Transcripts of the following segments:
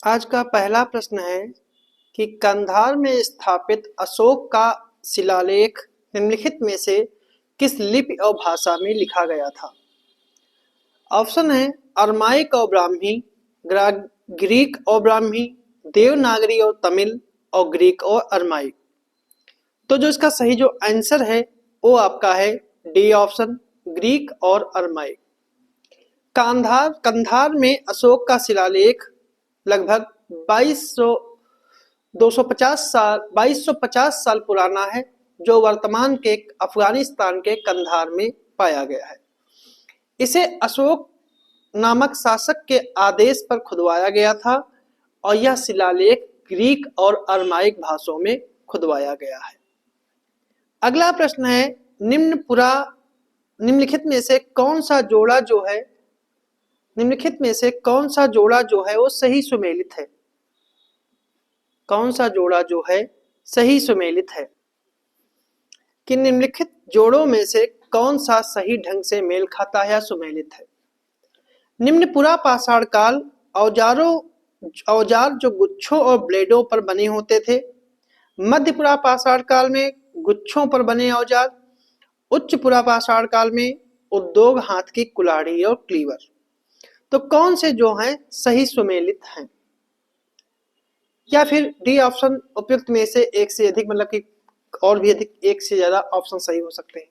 आज का पहला प्रश्न है कि कंधार में स्थापित अशोक का शिलालेख निम्नलिखित में से किस लिपि और भाषा में लिखा गया था। ऑप्शन है अरमाइक और ब्राह्मी, ग्रीक और ब्राह्मी, देवनागरी और तमिल और ग्रीक और अरमाइक। तो जो इसका सही जो आंसर है वो आपका है डी ऑप्शन, ग्रीक और अरमाइक। कंधार में अशोक का शिलालेख लगभग 2250 साल पुराना है, जो वर्तमान के अफगानिस्तान के कंधार में पाया गया है। इसे अशोक नामक शासक के आदेश पर खुदवाया गया था और यह शिलालेख ग्रीक और अरमाइक भाषाओं में खुदवाया गया है। अगला प्रश्न है निम्नलिखित में से कौन सा जोड़ा जो है वो सही सुमेलित है। कौन सा जोड़ा जो है सही सुमेलित है कि निम्नलिखित जोड़ों में से कौन सा सही ढंग से मेल खाता है या सुमेलित है। निम्न पुरा पाषाण काल औजार जो गुच्छों और ब्लेडों पर बने होते थे। मध्य पुरा पाषाण काल में गुच्छों पर बने औजार। उच्च पुरा पाषाण काल में उद्योग, हाथ की कुल्हाड़ी और क्लीवर। तो कौन से जो हैं सही सुमेलित हैं, या फिर डी ऑप्शन उपयुक्त में से एक से अधिक, मतलब कि और भी अधिक एक से ज्यादा ऑप्शन सही हो सकते हैं।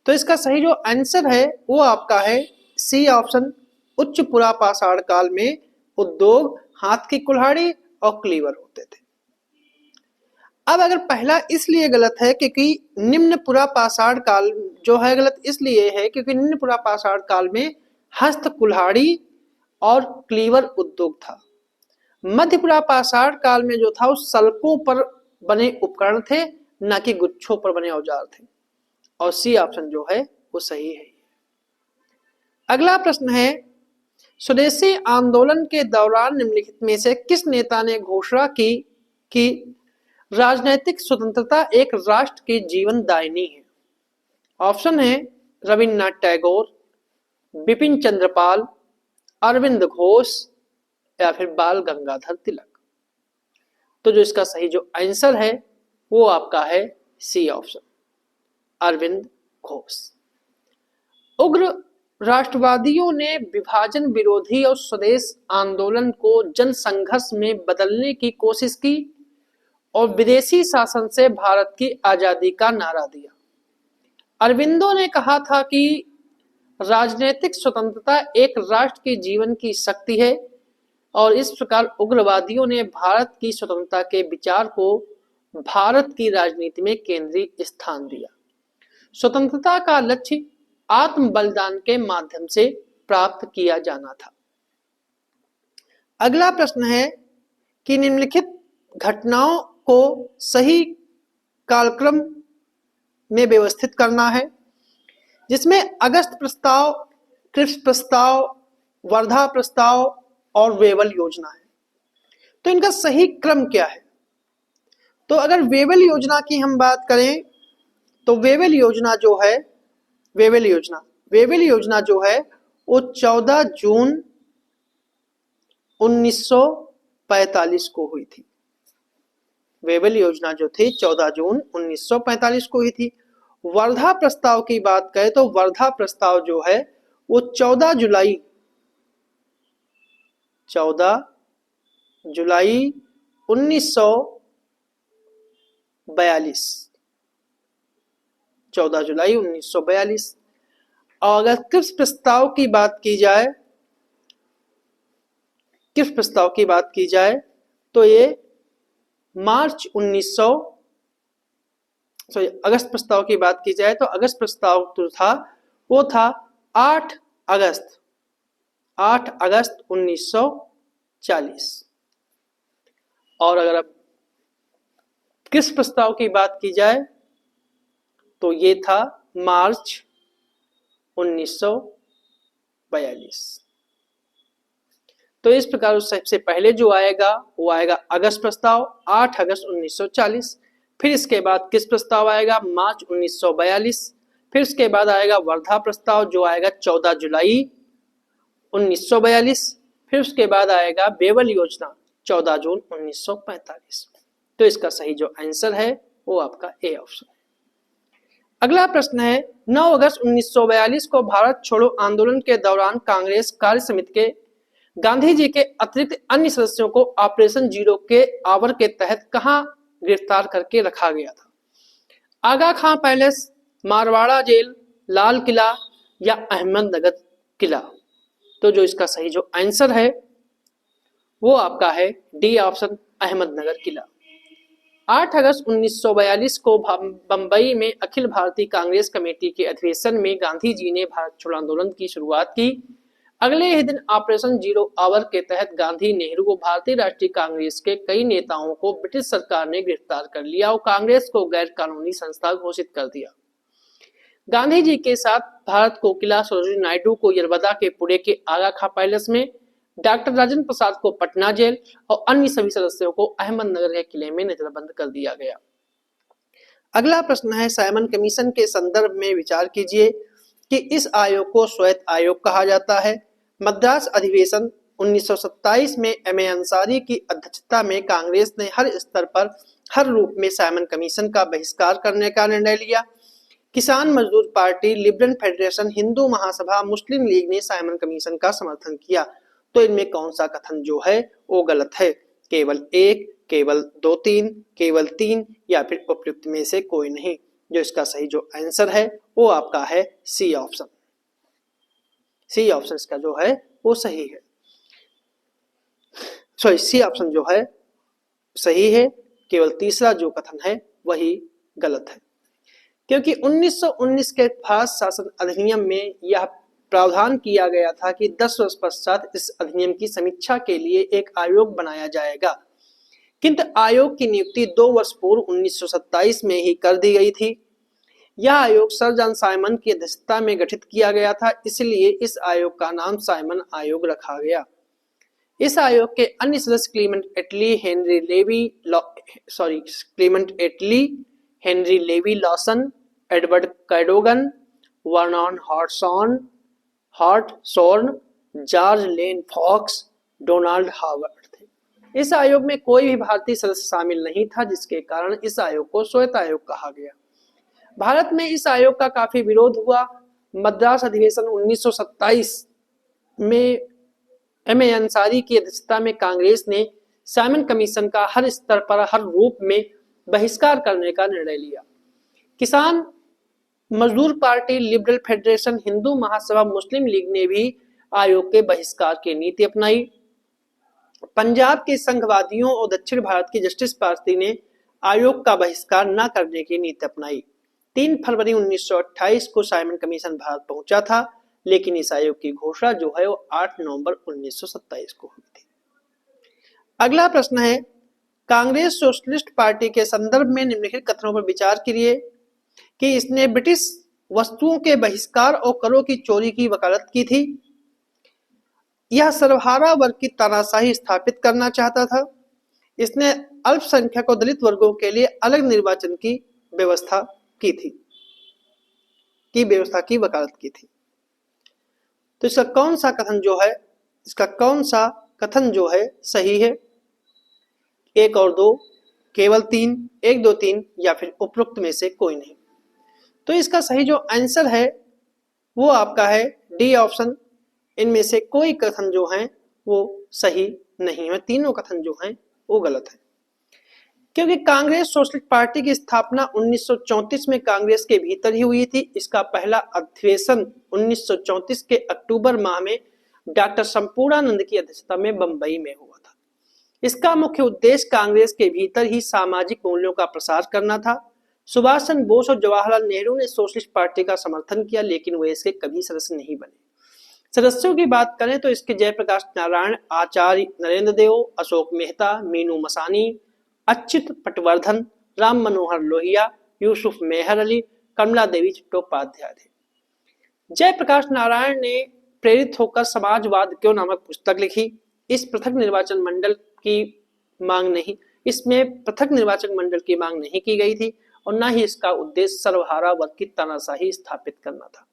तो इसका सही जो आंसर है वो आपका है सी ऑप्शन, उच्च पुरा पाषाण काल में उद्योग, हाथ की कुल्हाड़ी और क्लीवर होते थे। अब अगर पहला इसलिए गलत है क्योंकि निम्न पुरा पाषाण काल जो है गलत इसलिए है क्योंकि निम्न पुरा पाषाण काल में हस्त कुल्हाड़ी और क्लीवर उद्योग था। मध्य पुरा पाषाण काल में जो था उस सल्कों पर बने उपकरण थे, न कि गुच्छों पर बने औजार थे। और सी ऑप्शन जो है वो सही है। अगला प्रश्न है स्वदेशी आंदोलन के दौरान निम्नलिखित में से किस नेता ने घोषणा की कि राजनैतिक स्वतंत्रता एक राष्ट्र की जीवन दायिनी है। ऑप्शन है रविन्द्रनाथ टैगोर, बिपिन चंद्र पाल, अरविंद घोष या फिर बाल गंगाधर तिलक। तो जो इसका सही जो आंसर है वो आपका है सी ऑप्शन, अरविंद घोष। उग्र राष्ट्रवादियों ने विभाजन विरोधी और स्वदेश आंदोलन को जन संघर्ष में बदलने की कोशिश की और विदेशी शासन से भारत की आजादी का नारा दिया। अरविंदो ने कहा था कि राजनीतिक स्वतंत्रता एक राष्ट्र के जीवन की शक्ति है और इस प्रकार उग्रवादियों ने भारत की स्वतंत्रता के विचार को भारत की राजनीति में केंद्रीय स्थान दिया। स्वतंत्रता का लक्ष्य आत्म बलिदान के माध्यम से प्राप्त किया जाना था। अगला प्रश्न है कि निम्नलिखित घटनाओं को सही कालक्रम में व्यवस्थित करना है, जिसमें अगस्त प्रस्ताव, क्रिप्स प्रस्ताव, वर्धा प्रस्ताव और वेवल योजना है। तो इनका सही क्रम क्या है। तो अगर वेवल योजना की हम बात करें तो वेवल योजना जो है वो 14 जून 1945 को हुई थी। वेवल योजना जो थी 14 जून 1945 को हुई थी। वर्धा प्रस्ताव की बात करें तो वर्धा प्रस्ताव जो है वो 14 जुलाई 1942। और अगर क्रिप्स प्रस्ताव की बात की जाए तो ये अगस्त प्रस्ताव की बात की जाए तो अगस्त प्रस्ताव जो था वो था 8 अगस्त 1940। और अगर अब किस प्रस्ताव की बात की जाए तो ये था मार्च 1942। तो इस प्रकार सबसे पहले जो आएगा वो आएगा अगस्त प्रस्ताव 8 अगस्त 1940। फिर इसके बाद किस प्रस्ताव आएगा मार्च 1942। फिर इसके बाद आएगा वर्धा प्रस्ताव जो आएगा 14 जुलाई 1942। फिर उसके बाद आएगा बेवल योजना 14 जून 1945। तो इसका सही जो आंसर है वो आपका ए ऑप्शन है। अगला प्रश्न है 9 अगस्त 1942 को भारत छोड़ो आंदोलन के दौरान कांग्रेस कार्य समिति के गांधी जी के अतिरिक्त अन्य सदस्यों को ऑपरेशन जीरो के आवर के तहत कहां गिरफ्तार करके रखा गया था? आगा खां पैलेस, मारवाड़ा जेल, लाल किला या अहमदनगर किला? तो जो इसका सही जो आंसर है वो आपका है डी ऑप्शन, अहमदनगर किला। 8 अगस्त 1942 को बंबई में अखिल भारतीय कांग्रेस कमेटी के अधिवेशन में गांधी जी ने भारत छोड़ो आंदोलन की शुरुआत की। अगले ही दिन ऑपरेशन जीरो आवर के तहत गांधी, नेहरू व भारतीय राष्ट्रीय कांग्रेस के कई नेताओं को ब्रिटिश सरकार ने गिरफ्तार कर लिया और कांग्रेस को गैर कानूनी संस्था घोषित कर दिया। गांधी जी के साथ भारत को किला सरोजिनी नायडू को यरवदा के पुणे के आगा खां पैलेस में, डॉक्टर राजेंद्र प्रसाद को पटना जेल और अन्य सभी सदस्यों को अहमदनगर के किले में नजरबंद कर दिया गया। अगला प्रश्न है साइमन कमीशन के संदर्भ में विचार कीजिए कि इस आयोग को स्वायत्त आयोग कहा जाता है। मद्रास अधिवेशन 1927 में एम.ए. अंसारी की अध्यक्षता में कांग्रेस ने हर स्तर पर हर रूप में साइमन कमीशन का बहिष्कार करने का निर्णय लिया। किसान मजदूर party, liberal federation, Hindu Mahasabha, मुस्लिम लीग ने साइमन कमीशन का समर्थन किया। तो इनमें कौन सा कथन जो है वो गलत है? केवल एक, केवल 2-3, केवल 3 या फिर उपयुक्त में से कोई नहीं। जो इसका सही जो आंसर है वो आपका है सी ऑप्शन। सी ऑप्शन इसका जो है वो सही है। सॉरी, सी ऑप्शन जो है सही है, केवल तीसरा जो कथन है वही गलत है। क्योंकि 1919 के फास्ट शासन अधिनियम में यह प्रावधान किया गया था कि 10 वर्ष पश्चात इस अधिनियम की समीक्षा के लिए एक आयोग बनाया जाएगा, किंतु आयोग की नियुक्ति 2 वर्ष पूर्व 1927 में ही कर दी गई थी। यह आयोग सर जॉन साइमन की अध्यक्षता में गठित किया गया था, इसलिए इस आयोग का नाम साइमन आयोग रखा गया। इस आयोग के अन्य सदस्य Henry Levy Lawson, Edward Cadogan, Vernon Hartshorn, George Lane Fox, Donald Howard थे। इस आयोग में कोई भी भारतीय सदस्य शामिल नहीं था, जिसके कारण इस आयोग को स्वायत्त आयोग कहा गया। भारत में इस आयोग का काफी विरोध हुआ। मद्रास अधिवेशन 1927 में एम.ए. अंसारी की अध्यक्षता में कांग्रेस ने साइमन कमीशन का हर स्तर पर हर रूप में बहिष्कार करने का निर्णय लिया। किसान मजदूर party, liberal federation, Hindu Mahasabha, मुस्लिम लीग ने भी आयोग के बहिष्कार की नीति अपनाई। पंजाब के संघवादियों और दक्षिण भारत की जस्टिस पार्टी ने आयोग का बहिष्कार न करने की नीति अपनाई। 3 फरवरी 1928 को साइमन कमीशन भारत पहुंचा था, लेकिन इस आयोग की घोषणा जो है वो 8 नवंबर 1927 को हुई थी। अगला प्रश्न है कांग्रेस सोशलिस्ट पार्टी के संदर्भ में निम्नलिखित कथनों पर विचार करिए कि इसने ब्रिटिश वस्तुओं के बहिष्कार और करों की चोरी की वकालत की थी। यह सर्वहारा वर्ग की तानाशाही स्थापित करना चाहता था। इसने अल्पसंख्यक और दलित वर्गों के लिए अलग निर्वाचन की व्यवस्था की वकालत की थी। तो इसका कौन सा कथन जो है सही है? 1 और 2, केवल 3, 1, 2, 3 या फिर उपरोक्त में से कोई नहीं। तो इसका सही जो आंसर है वो आपका है डी ऑप्शन। इनमें से कोई कथन जो है वो सही नहीं है, तीनों कथन जो हैं वो गलत है। क्योंकि कांग्रेस सोशलिस्ट पार्टी की स्थापना 1934 में कांग्रेस के भीतर ही हुई थी। इसका पहला अधिवेशन 1934 के अक्टूबर माह में डॉक्टर संपूर्णानंद की अध्यक्षता में बंबई में हुआ था। इसका मुख्य उद्देश्य कांग्रेस के भीतर ही सामाजिक मूल्यों का प्रसार करना था। सुभाष चंद्र बोस और जवाहरलाल नेहरू ने सोशलिस्ट पार्टी का समर्थन किया, लेकिन वे इसके कभी सदस्य नहीं बने। सदस्यों की बात करें तो इसके जयप्रकाश नारायण, आचार्य नरेंद्र देव, अशोक मेहता, मीनू मसानी, अच्युत पटवर्धन, राम मनोहर लोहिया, यूसुफ मेहर अली, कमला देवी चट्टोपाध्याय थे। जयप्रकाश नारायण ने प्रेरित होकर समाजवाद क्यों नामक पुस्तक लिखी। इसमें पृथक निर्वाचन मंडल की मांग नहीं की गई थी और न ही इसका उद्देश्य सर्वहारा वर्ग की तानाशाही स्थापित करना था।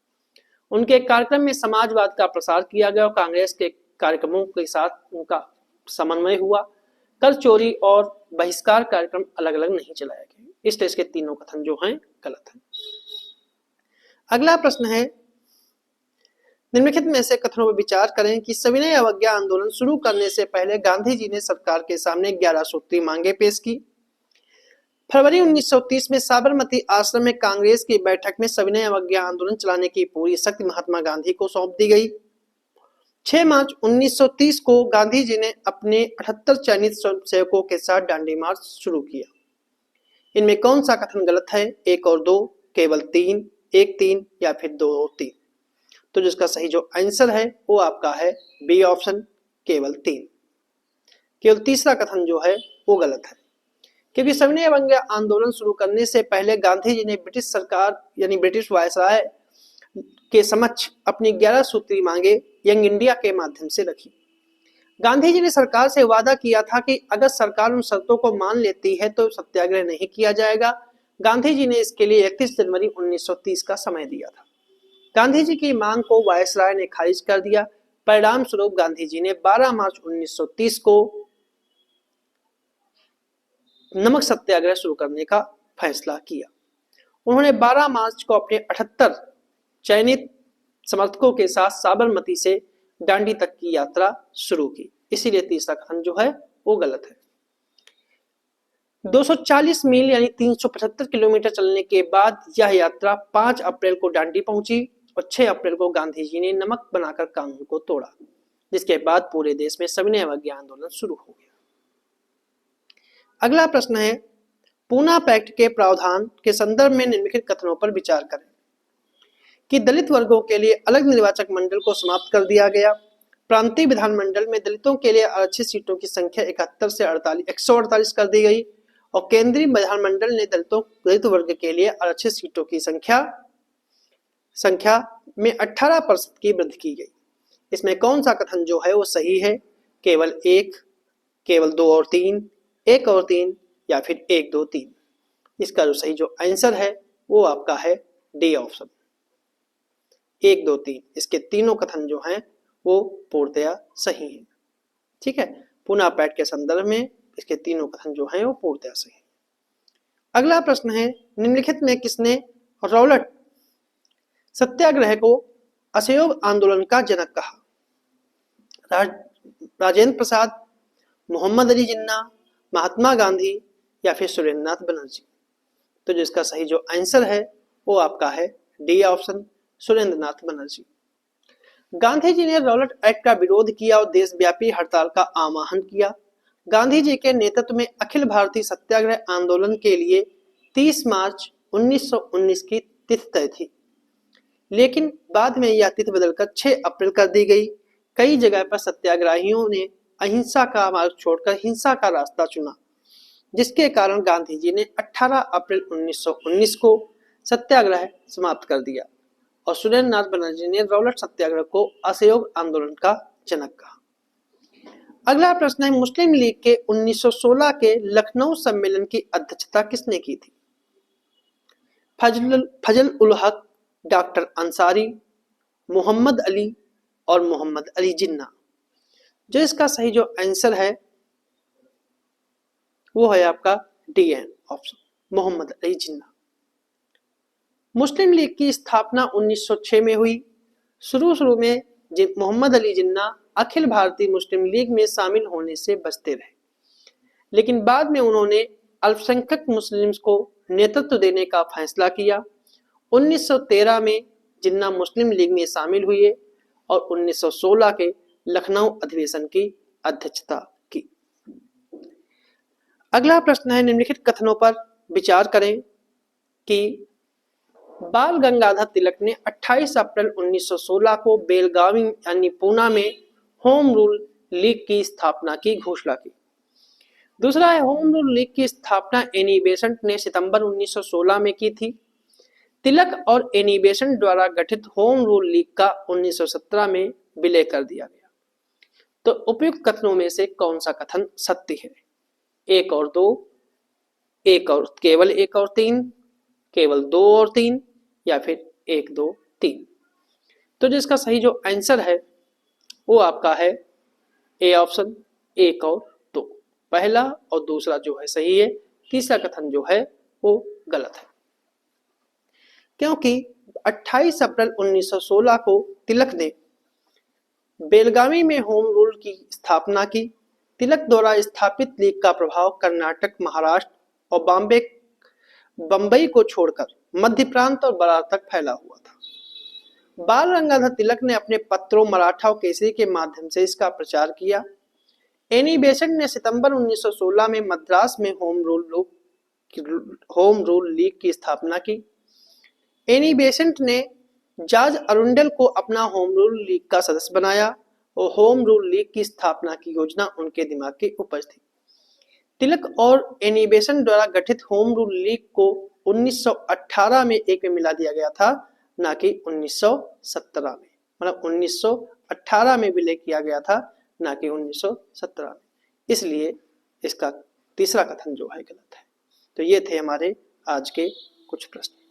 उनके कार्यक्रम में समाजवाद का प्रसार किया गया और कांग्रेस के कार्यक्रमों के साथ उनका समन्वय हुआ। कर चोरी और बहिष्कार कार्यक्रम अलग अलग नहीं चलाया गया, इसलिए इसके तीनों कथन जो हैं गलत हैं। अगला प्रश्न है, निम्नलिखित में से कथनों पर विचार करें कि सविनय अवज्ञा आंदोलन शुरू करने से पहले गांधी जी ने सरकार के सामने 11 सूत्री मांगे पेश की। फरवरी 1930 में साबरमती आश्रम में कांग्रेस की बैठक में सविनय अवज्ञा आंदोलन चलाने की पूरी शक्ति महात्मा गांधी को सौंप दी गई। 6 मार्च 1930 को गांधी जी ने अपने 78 चयनित स्वयंसेवकों के साथ दांडी मार्च शुरू किया। इनमें कौन सा कथन गलत है? 1 और 2, केवल 3, 1 3 या फिर 2 और 3? तो जिसका सही जो आंसर है वो आपका है बी ऑप्शन, केवल 3। केवल तीसरा कथन जो है वो गलत है, क्योंकि सविनय अवज्ञा आंदोलन शुरू करने से पहले गांधी जी ने ब्रिटिश सरकार यानी ब्रिटिश वायसराय के समक्ष अपनी 11 सूत्री मांगे यंग इंडिया के माध्यम से रखी। गांधी जी ने सरकार से वादा किया था कि अगर सरकार उन शर्तों को मान लेती है तो सत्याग्रह नहीं किया जाएगा। गांधी जी ने इसके लिए 31 जनवरी 1930 का समय दिया था। गांधी जी की मांग को वायसराय ने खारिज कर दिया। परिणाम स्वरूप गांधी जी ने 12 मार्च 1930 को नमक सत्याग्रह शुरू करने का फैसला किया। उन्होंने 12 मार्च को अपने 78 चयनित समर्थकों के साथ साबरमती से दांडी तक की यात्रा शुरू की, इसीलिए तीसरा कथन जो है वो गलत है। 240 मील यानी 375 किलोमीटर चलने के बाद यह यात्रा 5 अप्रैल को दांडी पहुंची और 6 अप्रैल को गांधी जी ने नमक बनाकर कानून को तोड़ा, जिसके बाद पूरे देश में सविनय अवज्ञा आंदोलन शुरू हो गया। अगला प्रश्न है, पूना पैक्ट के प्रावधान के संदर्भ में निम्नलिखित कथनों पर विचार करें कि दलित वर्गों के लिए अलग निर्वाचक मंडल को समाप्त कर दिया गया। प्रांतीय विधानमंडल में दलितों के लिए आरक्षित सीटों की संख्या 71 से 148 कर दी गई और केंद्रीय विधानमंडल ने दलित वर्ग के लिए आरक्षित सीटों की संख्या में 18% की वृद्धि की गई। इसमें कौन सा कथन जो है वो सही है? केवल 1, केवल 2 और 3, 1 और 3 या फिर 1 2 3? इसका जो सही जो आंसर है वो आपका है डी ऑप्शन, 1 2 3। इसके तीनों कथन जो हैं वो पूर्णतया सही हैं। ठीक है, पूना पैक्ट के संदर्भ में इसके तीनों कथन जो हैं वो पूर्णतया सही हैं। अगला प्रश्न है, निम्नलिखित में किसने रॉलेट सत्याग्रह को असहयोग आंदोलन का जनक कहा? राजेंद्र प्रसाद, मोहम्मद अली जिन्ना, महात्मा गांधी या फिर सुरेंद्रनाथ बनर्जी? तो जिसका सही जो आंसर है वो आपका है डी ऑप्शन, सुरेंद्रनाथ बनर्जी। गांधी जी ने रॉलेट एक्ट का विरोध किया और देशव्यापी हड़ताल का आह्वान किया। गांधी जी के नेतृत्व में अखिल भारतीय सत्याग्रह आंदोलन के लिए 30 मार्च 1919 की तिथि तय थी, लेकिन बाद में यह तिथि बदलकर 6 अप्रैल कर दी गई। कई जगह पर सत्याग्रहियों ने अहिंसा का मार्ग छोड़कर हिंसा का रास्ता चुना, जिसके कारण गांधी जी ने 18 अप्रैल 1919 को सत्याग्रह समाप्त कर दिया और सुरेंद्रनाथ बनर्जी ने रॉलेट सत्याग्रह को असहयोग आंदोलन का जनक कहा। अगला प्रश्न है, मुस्लिम लीग के 1916 के लखनऊ सम्मेलन की अध्यक्षता किसने की थी? फजल उल हक, डॉक्टर अंसारी, मोहम्मद अली और मोहम्मद अली जिन्ना? जो इसका सही जो आंसर है वो है आपका D N option, Mohammad Ali Jinnah. Muslim League की स्थापना 1906 में हुई। शुरू में मोहम्मद अली जिन्ना अखिल भारतीय मुस्लिम लीग में शामिल होने से बचते रहे, लेकिन बाद में उन्होंने अल्पसंख्यक मुस्लिम्स को नेतृत्व देने का फैसला किया। 1913 में जिन्ना मुस्लिम लीग में शामिल हुए और 1916 के लखनऊ अधिवेशन की अध्यक्षता की। अगला प्रश्न है, निम्नलिखित कथनों पर विचार करें कि बाल गंगाधर तिलक ने 28 अप्रैल 1916 को बेलगावी यानी पूना में होम रूल लीग की स्थापना की घोषणा की। दूसरा है, होम रूल लीग की स्थापना एनी बेसेंट ने सितंबर 1916 में की थी। तिलक और एनी बेसेंट द्वारा गठित होम रूल लीग का 1917 में विलय कर दिया गया। तो उपयुक्त कथनों में से कौन सा कथन सत्य है? 1 और 2, केवल 1 और 3, केवल 2 और 3 या फिर 1 2 3? तो जिसका सही जो आंसर है वो आपका है ए ऑप्शन, एक और दो। पहला और दूसरा जो है सही है, तीसरा कथन जो है वो गलत है। क्योंकि 28 अप्रैल 1916 को तिलक ने बेलगावी में होम रूल की स्थापना की। तिलक द्वारा स्थापित लीग का प्रभाव कर्नाटक, महाराष्ट्र और बंबई को छोड़कर मध्य प्रांत और बरार तक फैला हुआ था। बाल गंगाधर तिलक ने अपने पत्रों मराठा और केसरी के माध्यम से इसका प्रचार किया। एनी बेसेंट ने सितंबर 1916 में मद्रास में होम रूल लीग की स्थापना की। एनी बेसेंट ने जॉर्ज अरुंडेल को अपना होम रूल लीग का सदस्य बनाया और होम रूल लीग की स्थापना की योजना उनके दिमाग की उपज थी। तिलक और एनी बेसेंट द्वारा गठित होम रूल लीग को 1918 में एक में मिला दिया गया था, ना कि 1917 में। मतलब 1918 में विलय किया गया था, ना कि 1917 में। इसलिए इसका तीसरा कथन जो है गलत है। तो ये थे हमारे आज के कुछ प्रश्न।